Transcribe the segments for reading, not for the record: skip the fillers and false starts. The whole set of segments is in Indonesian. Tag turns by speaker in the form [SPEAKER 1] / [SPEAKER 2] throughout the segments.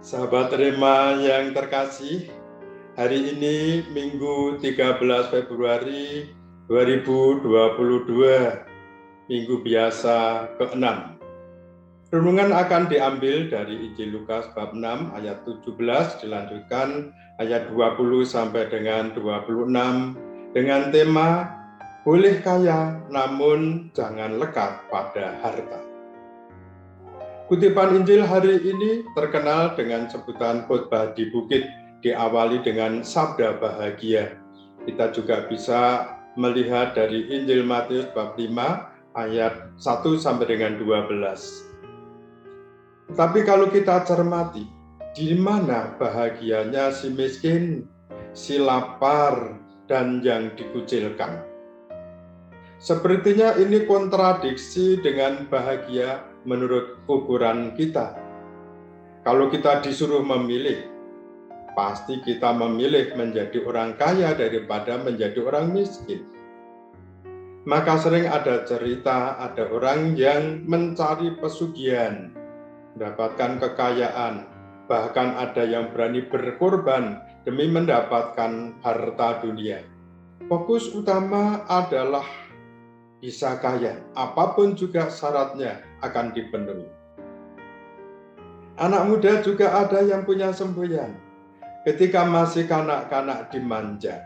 [SPEAKER 1] Sahabat Rema yang terkasih, hari ini Minggu 13 Februari 2022, Minggu biasa ke-6. Renungan akan diambil dari Injil Lukas bab 6 ayat 17, dilanjutkan ayat 20 sampai dengan 26 dengan tema boleh kaya namun jangan lekat pada harta. Kutipan Injil hari ini terkenal dengan sebutan khotbah di bukit, diawali dengan sabda bahagia. Kita juga bisa melihat dari Injil Matius bab 5 ayat 1 sampai dengan 12. Tapi kalau kita cermati, di mana bahagianya si miskin, si lapar, dan yang dikucilkan? Sepertinya ini kontradiksi dengan bahagia menurut ukuran kita. Kalau kita disuruh memilih, pasti kita memilih menjadi orang kaya daripada menjadi orang miskin. Maka sering ada cerita, ada orang yang mencari pesugihan, mendapatkan kekayaan, bahkan ada yang berani berkorban demi mendapatkan harta dunia. Fokus utama adalah bisa kaya, apapun juga syaratnya akan dipenuhi. Anak muda juga ada yang punya semboyan. Ketika masih kanak-kanak dimanja,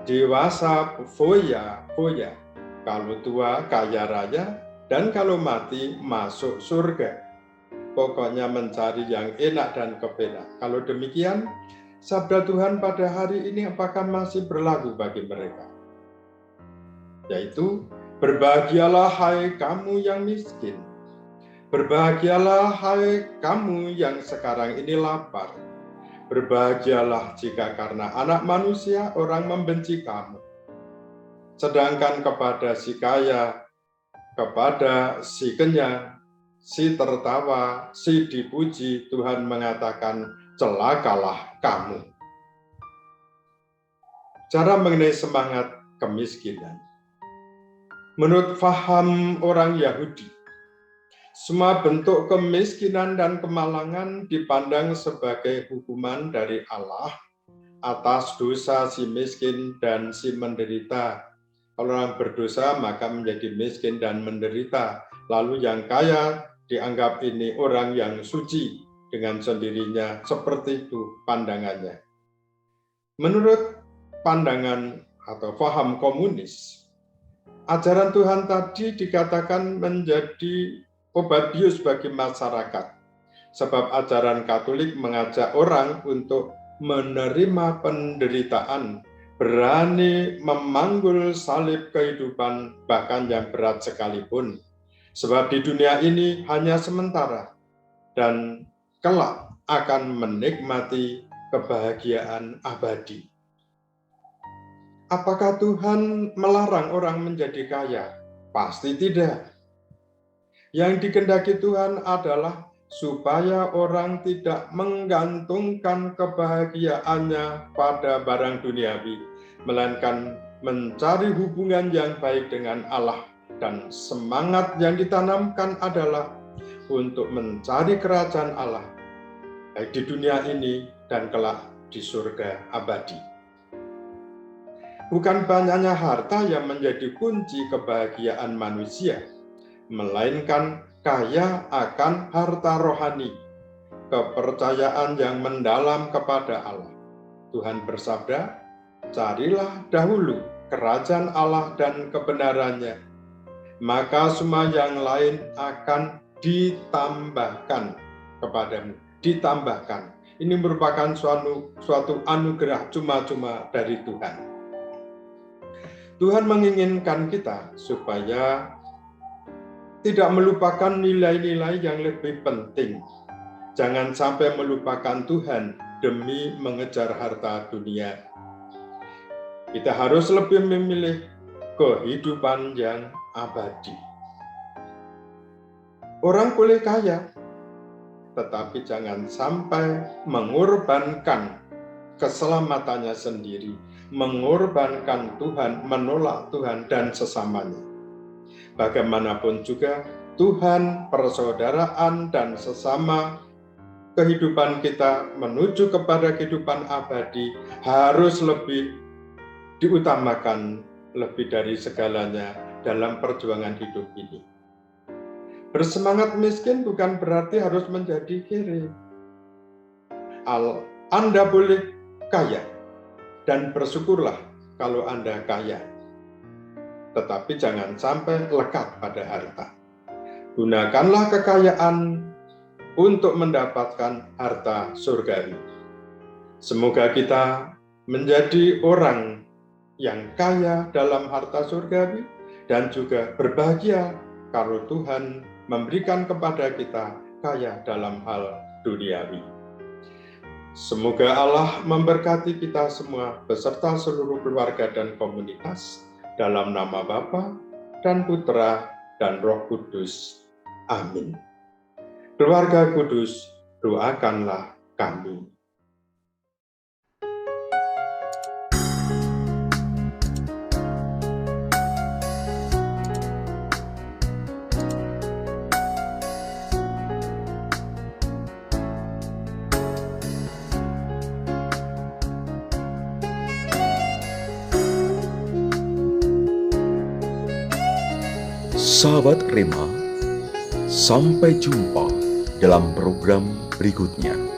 [SPEAKER 1] dewasa foya-foya, kalau tua kaya raya, dan kalau mati masuk surga. Pokoknya mencari yang enak dan kepenak. Kalau demikian, sabda Tuhan pada hari ini apakah masih berlaku bagi mereka? Yaitu, berbahagialah hai kamu yang miskin. Berbahagialah hai kamu yang sekarang ini lapar. Berbahagialah jika karena anak manusia orang membenci kamu. Sedangkan kepada si kaya, kepada si kenyang, si tertawa, si dipuji, Tuhan mengatakan, celakalah kamu. Cara mengenai semangat kemiskinan. Menurut faham orang Yahudi, semua bentuk kemiskinan dan kemalangan dipandang sebagai hukuman dari Allah atas dosa si miskin dan si menderita. Kalau orang berdosa maka menjadi miskin dan menderita. Lalu yang kaya dianggap ini orang yang suci dengan sendirinya, seperti itu pandangannya. Menurut pandangan atau faham komunis, ajaran Tuhan tadi dikatakan menjadi obat bius bagi masyarakat, sebab ajaran Katolik mengajak orang untuk menerima penderitaan, berani memanggul salib kehidupan bahkan yang berat sekalipun. Sebab di dunia ini hanya sementara dan kelak akan menikmati kebahagiaan abadi. Apakah Tuhan melarang orang menjadi kaya? Pasti tidak. Yang dikehendaki Tuhan adalah supaya orang tidak menggantungkan kebahagiaannya pada barang duniawi, melainkan mencari hubungan yang baik dengan Allah. Dan semangat yang ditanamkan adalah untuk mencari kerajaan Allah, baik di dunia ini dan kelak di surga abadi. Bukan banyaknya harta yang menjadi kunci kebahagiaan manusia, melainkan kaya akan harta rohani, kepercayaan yang mendalam kepada Allah. Tuhan bersabda, carilah dahulu kerajaan Allah dan kebenarannya, maka semua yang lain akan ditambahkan kepadamu. Ditambahkan. Ini merupakan suatu anugerah cuma-cuma dari Tuhan. Tuhan menginginkan kita supaya tidak melupakan nilai-nilai yang lebih penting. Jangan sampai melupakan Tuhan demi mengejar harta dunia. Kita harus lebih memilih kehidupan yang abadi. Orang boleh kaya, tetapi jangan sampai mengorbankan keselamatannya sendiri, mengorbankan Tuhan, menolak Tuhan dan sesamanya. Bagaimanapun juga, Tuhan, persaudaraan, dan sesama kehidupan kita menuju kepada kehidupan abadi harus lebih diutamakan lebih dari segalanya dalam perjuangan hidup ini. Bersemangat miskin bukan berarti harus menjadi kere. Anda boleh kaya dan bersyukurlah kalau Anda kaya. Tetapi jangan sampai lekat pada harta. Gunakanlah kekayaan untuk mendapatkan harta surgawi. Semoga kita menjadi orang yang kaya dalam harta surgawi dan juga berbahagia kalau Tuhan memberikan kepada kita kaya dalam hal duniawi. Semoga Allah memberkati kita semua beserta seluruh keluarga dan komunitas dalam nama Bapa dan Putra dan Roh Kudus. Amin. Keluarga kudus, doakanlah kami.
[SPEAKER 2] Sahabat Rema, sampai jumpa dalam program berikutnya.